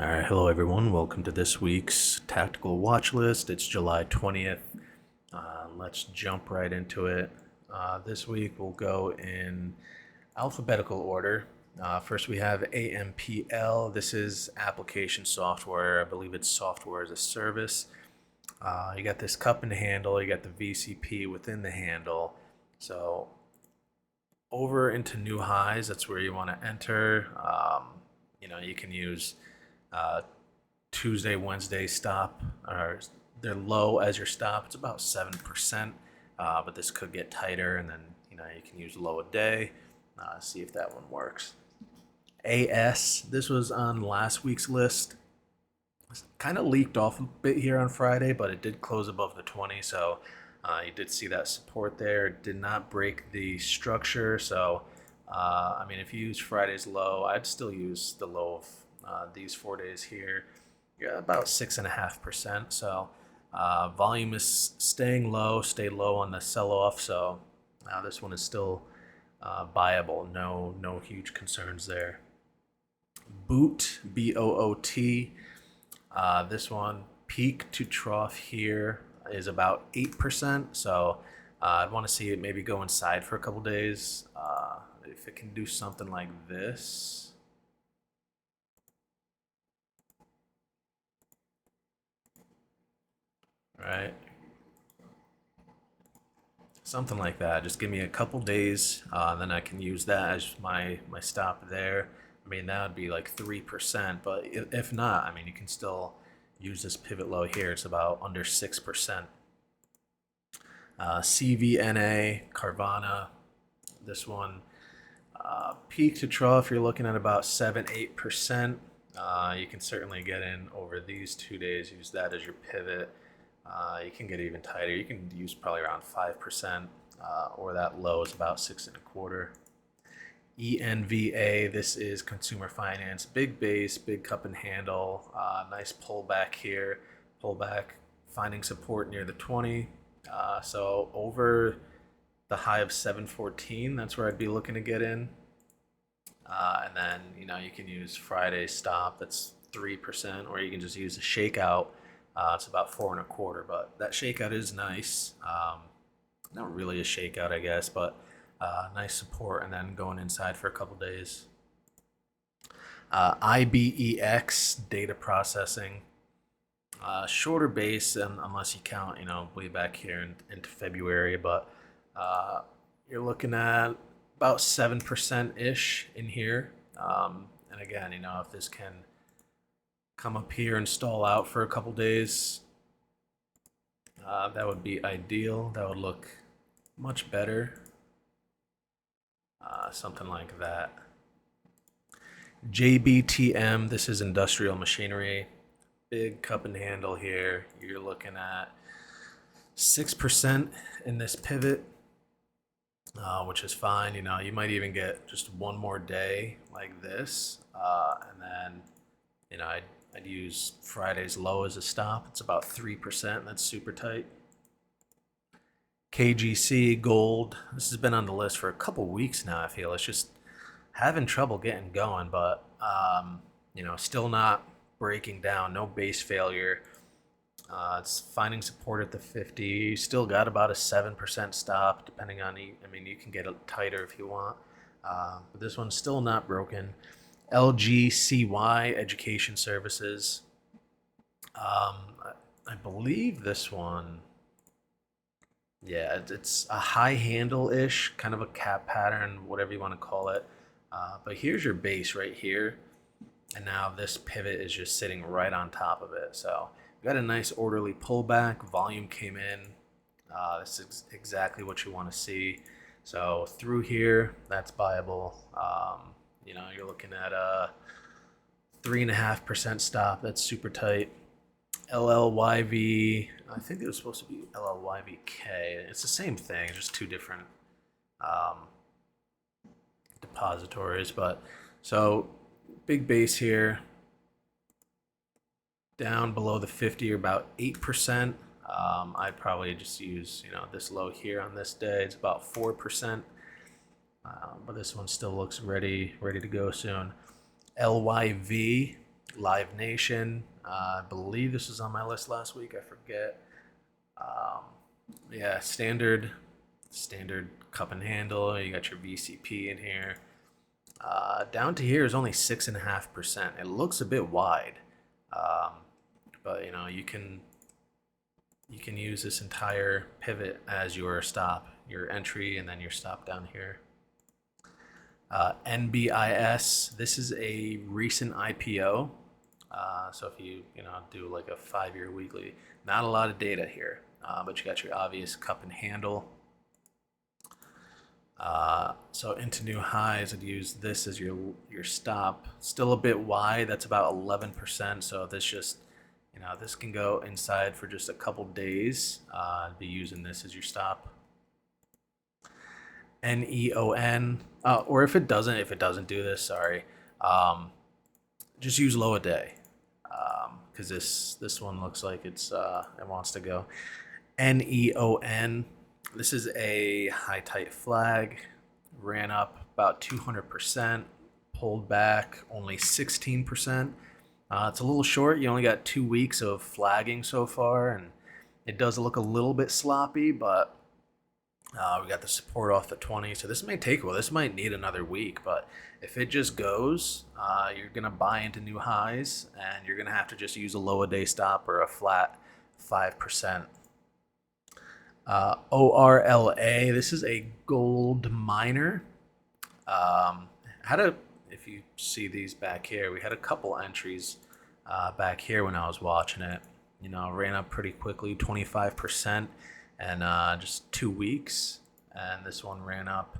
All right, hello everyone. Welcome to this week's tactical watch list. It's July 20th. Let's jump right into it. This week we'll go in alphabetical order. First we have AMPL. This is application software. I believe it's software as a service. You got this cup and handle. You got the VCP within the handle. So over into new highs, that's where you want to enter. You can use Tuesday, Wednesday stop, or they're low as your stop. It's about 7%, but this could get tighter, and then you can use low a day. See if that one works. AS, this was on last week's list. Kind of leaked off a bit here on Friday, but it did close above the 20, so you did see that support there. It did not break the structure, so if you use Friday's low, I'd still use the low of these 4 days here. Yeah, about 6.5%. So volume is staying low, stayed low on the sell-off. So this one is still buyable. No huge concerns there. Boot, BOOT. This one, peak to trough here is about 8%. So I'd want to see it maybe go inside for a couple days. If it can do something like this. Right? Something like that. Just give me a couple days, then I can use that as my stop there. That would be like 3%, but if not, you can still use this pivot low here. It's about under 6%. CVNA, Carvana, this one, peak to trough, you're looking at about 7-8%. You can certainly get in over these 2 days, use that as your pivot. You can get even tighter. You can use probably around 5%, or that low is about 6.25. ENVA, this is consumer finance, big base, big cup and handle, nice pullback here, pullback, finding support near the 20. So over the high of 714, that's where I'd be looking to get in. And then, you can use Friday's stop, that's 3%, or you can just use a shakeout. It's about 4.25, but that shakeout is nice. Not really a shakeout, I guess, but nice support, and then going inside for a couple days. IBEX, data processing, shorter base, unless you count, way back here into February, but you're looking at about 7%-ish in here. And again, if this can come up here and stall out for a couple days, that would be ideal. That would look much better. Something like that. JBTM, this is industrial machinery. Big cup and handle here. You're looking at 6% in this pivot, which is fine. You might even get just one more day like this, and then I'd use Friday's low as a stop. It's about 3%. That's super tight. KGC, gold. This has been on the list for a couple weeks now, I feel. It's just having trouble getting going, but, still not breaking down. No base failure. It's finding support at the 50. You still got about a 7% stop, depending on you can get it tighter if you want. But this one's still not broken. LGCY, Education Services. I believe this one, yeah, it's a high handle-ish, kind of a cap pattern, whatever you want to call it. But here's your base right here, and now this pivot is just sitting right on top of it. So got a nice orderly pullback. Volume came in. This is exactly what you want to see. So through here, that's buyable. You're looking at a 3.5% stop. That's super tight. LLYV, I think it was supposed to be LLYVK. It's the same thing, just two different depositories. But so big base here, down below the 50 or about 8%. I'd probably just use this low here on this day. It's about 4%. But this one still looks ready to go soon. LYV, Live Nation. I believe this was on my list last week. I forget. Yeah, standard cup and handle. You got your VCP in here. Down to here is only 6.5%. It looks a bit wide, but you know you can use this entire pivot as your stop, your entry, and then your stop down here. NBIS. This is a recent IPO. So if you do like a 5-year weekly, not a lot of data here, but you got your obvious cup and handle. So into new highs, I'd use this as your stop. Still a bit wide. That's about 11%. So this just this can go inside for just a couple days. I'd be using this as your stop. NEON, or if it doesn't do this, sorry, just use low a day, because this one looks like it wants to go. NEON, this is a high tight flag, ran up about 200%, pulled back only 16%. It's a little short. You only got 2 weeks of flagging so far, and it does look a little bit sloppy, but we got the support off the 20, so this may take a while. This might need another week, but if it just goes, you're going to buy into new highs, and you're going to have to just use a low a day stop or a flat 5%. ORLA, this is a gold miner. If you see these back here, we had a couple entries back here when I was watching it. Ran up pretty quickly, 25%. And just 2 weeks, and this one ran up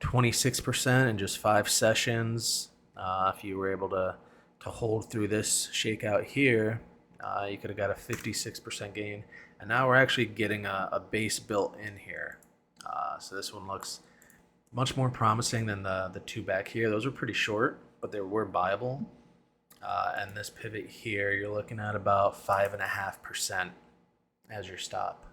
26% in just 5 sessions. If you were able to hold through this shakeout here, you could have got a 56% gain. And now we're actually getting a base built in here. So this one looks much more promising than the 2 back here. Those were pretty short, but they were viable. And this pivot here, you're looking at about 5.5% as your stop.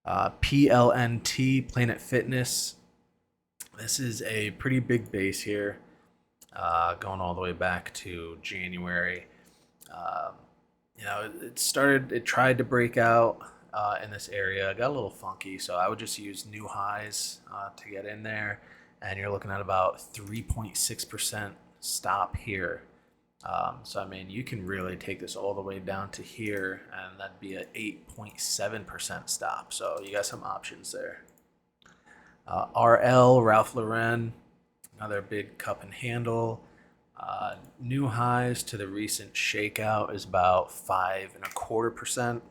PLNT, Planet Fitness. This is a pretty big base here, going all the way back to January. It tried to break out in this area, got a little funky, so I would just use new highs to get in there, and you're looking at about 3.6% stop here. So I mean, you can really take this all the way down to here, and that'd be an 8.7% stop. So you got some options there. RL, Ralph Lauren, another big cup and handle. New highs to the recent shakeout is about 5.25%.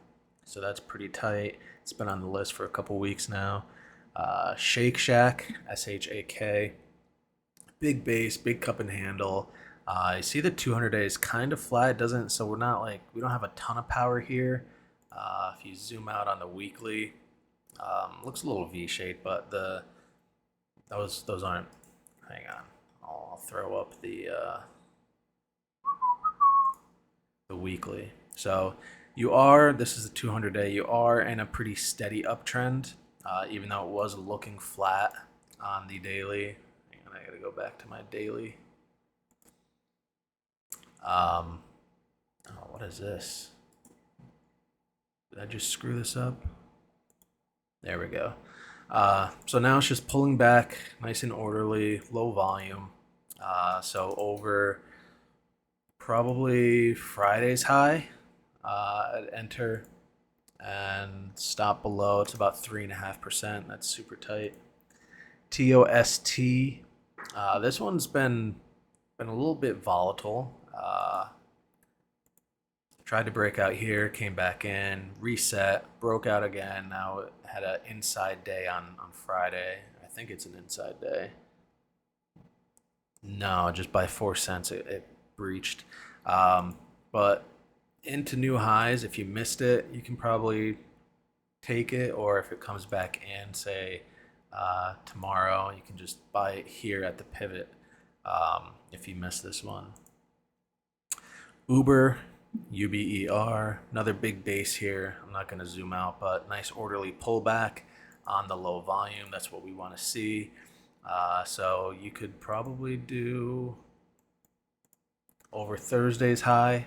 So that's pretty tight. It's been on the list for a couple weeks now. SHAK, SHAK, big base, big cup and handle. You see the 200 days kind of flat. So we don't have a ton of power here. If you zoom out on the weekly, looks a little V-shaped, but those aren't. Hang on, I'll throw up the weekly. So this is the 200 day. You are in a pretty steady uptrend, even though it was looking flat on the daily. Hang on, I gotta go back to my daily. What is this? Did I just screw this up? There we go. So now it's just pulling back nice and orderly, low volume. So over probably Friday's high, I'd enter and stop below. It's about 3.5%. That's super tight. TOST. This one's been a little bit volatile. Tried to break out here, came back in, reset, broke out again. Now it had an inside day on Friday. I think it's an inside day. No, just by 4 cents it breached. But into new highs, if you missed it, you can probably take it, or if it comes back in, say tomorrow, you can just buy it here at the pivot if you missed this one. Uber, UBER, another big base here. I'm not going to zoom out, but nice orderly pullback on the low volume. That's what we want to see. So you could probably do over Thursday's high,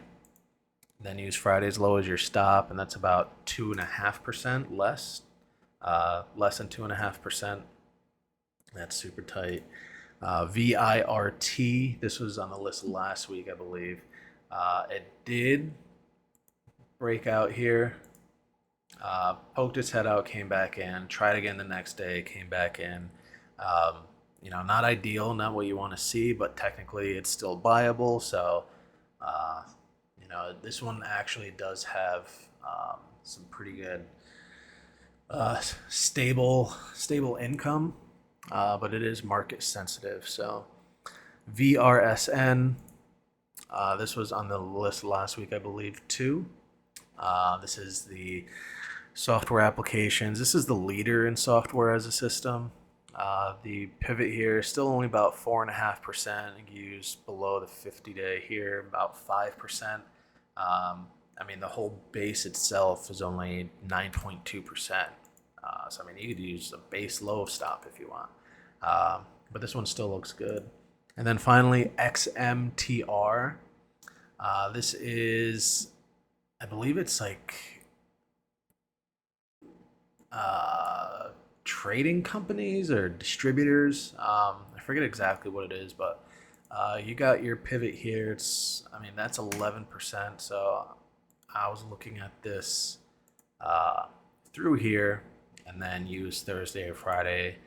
then use Friday's low as your stop, and that's about 2.5% less, less than 2.5%. That's super tight. VIRT, this was on the list last week, I believe. It did break out here, poked its head out, came back in, tried again the next day, came back in. Not ideal, not what you want to see, but technically it's still buyable. So, this one actually does have some pretty good stable income, but it is market sensitive. So, VRSN, this was on the list last week, I believe, too. This is the software applications. This is the leader in software as a system. The pivot here is still only about 4.5%. Used below the 50-day here, about 5%. The whole base itself is only 9.2%. So you could use a base low stop if you want. But this one still looks good. And then finally, XMTR. This is, I believe it's like trading companies or distributors. I forget exactly what it is, but you got your pivot here. That's 11%. So I was looking at this through here, and then use Thursday or Friday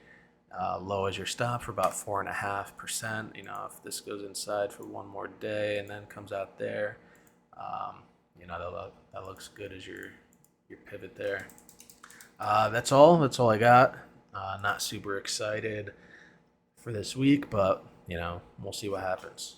low as your stop for about 4.5%. If this goes inside for one more day and then comes out there, that looks good as your pivot there. That's all I got. Not super excited for this week, but we'll see what happens.